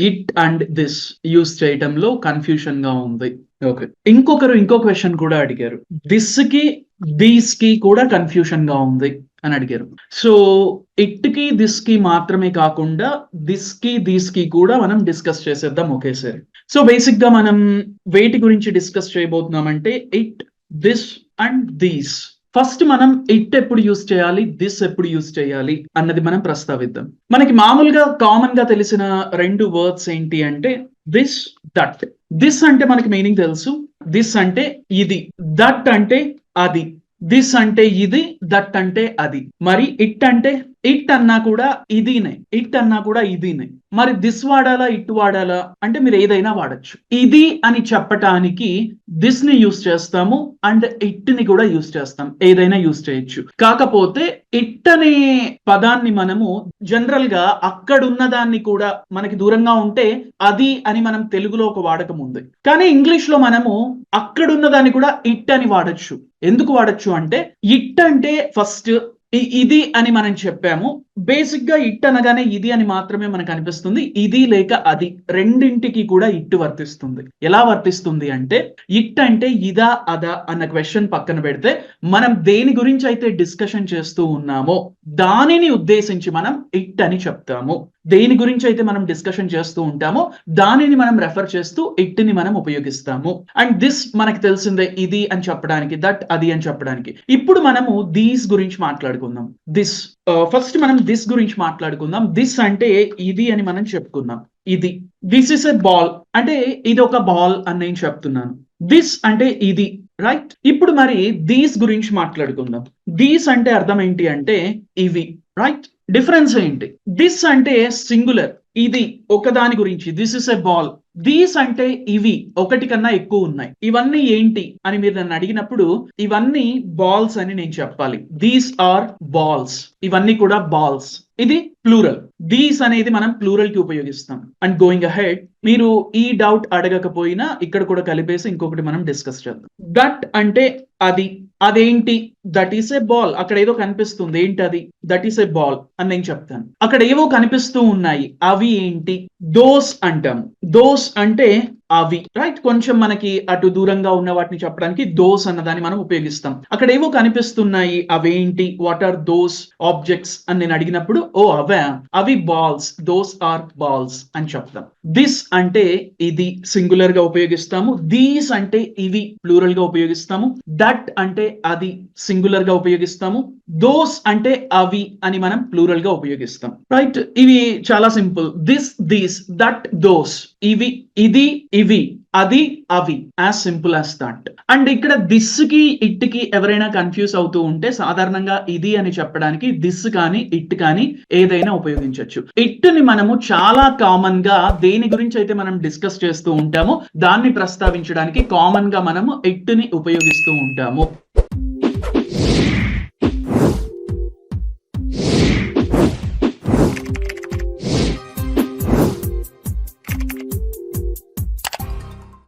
It and this use చేయటంలో confusion గా ఉంది. ఓకే, ఇంకో క్వశ్చన్ కూడా అడిగారు, దిస్ కి దీస్ కి కూడా కన్ఫ్యూషన్ గా ఉంది అని అడిగారు. సో ఇట్ కి దిస్ కి మాత్రమే కాకుండా దిస్ కి దీస్ కి కూడా మనం డిస్కస్ చేసేద్దాం ఒకేసారి. సో బేసిక్ గా మనం వేటి గురించి డిస్కస్ చేయబోతున్నామంటే it, this and these. First మనం ఇట్ ఎప్పుడు యూస్ చేయాలి, దిస్ ఎప్పుడు యూస్ చేయాలి అన్నది మనం ప్రస్తావిద్దాం. మనకి మామూలుగా కామన్ గా తెలిసిన రెండు వర్డ్స్ ఏంటి అంటే దిస్, దట్. దిస్ అంటే మనకి మీనింగ్ తెలుసు, దిస్ అంటే ఇది, దట్ అంటే అది. దిస్ అంటే ఇది, దట్ అంటే అది. మరి ఇట్ అంటే ఇట్ అన్నా కూడా ఇదినే, ఇట్ అన్నా కూడా ఇదినే. మరి దిస్ వాడాలా ఇట్ వాడాలా అంటే మీరు ఏదైనా వాడచ్చు. ఇది అని చెప్పటానికి దిస్ ని యూస్ చేస్తాము అండ్ ఇట్ ని కూడా యూస్ చేస్తాం, ఏదైనా యూస్ చేయొచ్చు. కాకపోతే ఇట్ అనే పదాన్ని మనము జనరల్ గా అక్కడున్న దాన్ని కూడా మనకి దూరంగా ఉంటే అది అని మనం తెలుగులో ఒక వాడకం ఉంది, కానీ ఇంగ్లీష్ లో మనము అక్కడున్న దాన్ని కూడా ఇట్ అని వాడచ్చు. ఎందుకు వాడచ్చు అంటే ఇట్ అంటే ఫస్ట్ ఇది అని మనం చెప్పాము. బేసిక్ గా ఇట్ అనగానే ఇది అని మాత్రమే మనకు అనిపిస్తుంది, ఇది లేక అది రెండింటికి కూడా ఇట్ వర్తిస్తుంది. ఎలా వర్తిస్తుంది అంటే ఇట్ అంటే ఇదా అదా అన్న క్వశ్చన్ పక్కన పెడితే మనం దేని గురించి అయితే డిస్కషన్ చేస్తూ ఉన్నామో దానిని ఉద్దేశించి మనం ఇట్ అని చెప్తాము. దేని గురించి అయితే మనం డిస్కషన్ చేస్తూ ఉంటామో దానిని మనం రెఫర్ చేస్తూ ఇట్ ని మనం ఉపయోగిస్తాము. అండ్ దిస్ మనకి తెలిసిందే, ఇది అని చెప్పడానికి, దట్ అది అని చెప్పడానికి. ఇప్పుడు మనము దీస్ గురించి మాట్లాడుకుందాం. దిస్ ఫస్ట్ మనం దిస్ గురించి మాట్లాడుకుందాం. దిస్ అంటే ఇది అని మనం చెప్పుకుందాం. ఇది, దిస్ ఇస్ ఎ బాల్ అంటే ఇది ఒక బాల్ అని నేను చెప్తున్నాను. దిస్ అంటే ఇది, రైట్. ఇప్పుడు మరి దీస్ గురించి మాట్లాడుకుందాం. దీస్ అంటే అర్థం ఏంటి అంటే ఇవి, రైట్. డిఫరెన్స్ ఏంటి? దిస్ అంటే సింగులర్, ఇది ఒకదాని గురించి, this is a ball. These అంటే ఇవి ఒకటి కన్నా ఎక్కువ ఉన్నాయి. ఇవన్నీ ఏంటి అని మీరు నన్ను అడిగినప్పుడు ఇవన్నీ బాల్స్ అని నేను చెప్పాలి. దీస్ ఆర్ బాల్స్, ఇవన్నీ కూడా బాల్స్. ఇది ప్లూరల్. దీస్ అనేది మనం ప్లూరల్ కి ఉపయోగిస్తాం. అండ్ గోయింగ్ అహెడ్, మీరు ఈ డౌట్ అడగకపోయినా ఇక్కడ కూడా కలిపేసి ఇంకొకటి మనం డిస్కస్ చేద్దాం. దట్ అంటే అది, అదేంటి? That is a ball. అక్కడ ఏదో కనిపిస్తుంది, ఏంటి అది? దట్ ఈస్ ఏ బాల్ అని నేను చెప్తాను. అక్కడ ఏవో కనిపిస్తూ ఉన్నాయి, అవి ఏంటి? దోస్ అంటాము. దోస్ అంటే అవి, రైట్. కొంచెం మనకి అటు దూరంగా ఉన్న వాటిని చెప్పడానికి దోస్ అన్నదాన్ని మనం ఉపయోగిస్తాం. అక్కడ ఏవో కనిపిస్తున్నాయి, అవేంటి? వాట్ ఆర్ దోస్ ఆబ్జెక్ట్స్ అని నేను అడిగినప్పుడు ఓ అవే, అవి బాల్స్, దోస్ ఆర్ బాల్స్ అని చెప్తాం. దిస్ అంటే ఇది సింగులర్ గా ఉపయోగిస్తాము. దీస్ అంటే ఇవి ప్లూరల్ గా ఉపయోగిస్తాము. దట్ అంటే అది సింగులర్ గా ఉపయోగిస్తాము. దోస్ అంటే అవి అని మనం ప్లూరల్ గా ఉపయోగిస్తాం, రైట్. ఇవి చాలా simple. This, these, that, those. ఇవి, ఇది, ఇవి, అది, అవి. As simple as that. And ఇక్కడ దిస్ కి ఇట్ కి ఎవరైనా కన్ఫ్యూజ్ అవుతూ ఉంటే సాధారణంగా ఇది అని చెప్పడానికి దిస్ కానీ ఇట్ కానీ ఏదైనా ఉపయోగించవచ్చు. ఇట్ ని మనము చాలా కామన్ గా దేని గురించి అయితే మనం డిస్కస్ చేస్తూ ఉంటామో దాన్ని ప్రస్తావించడానికి కామన్ గా మనము ఇట్ ని ఉపయోగిస్తూ ఉంటాము.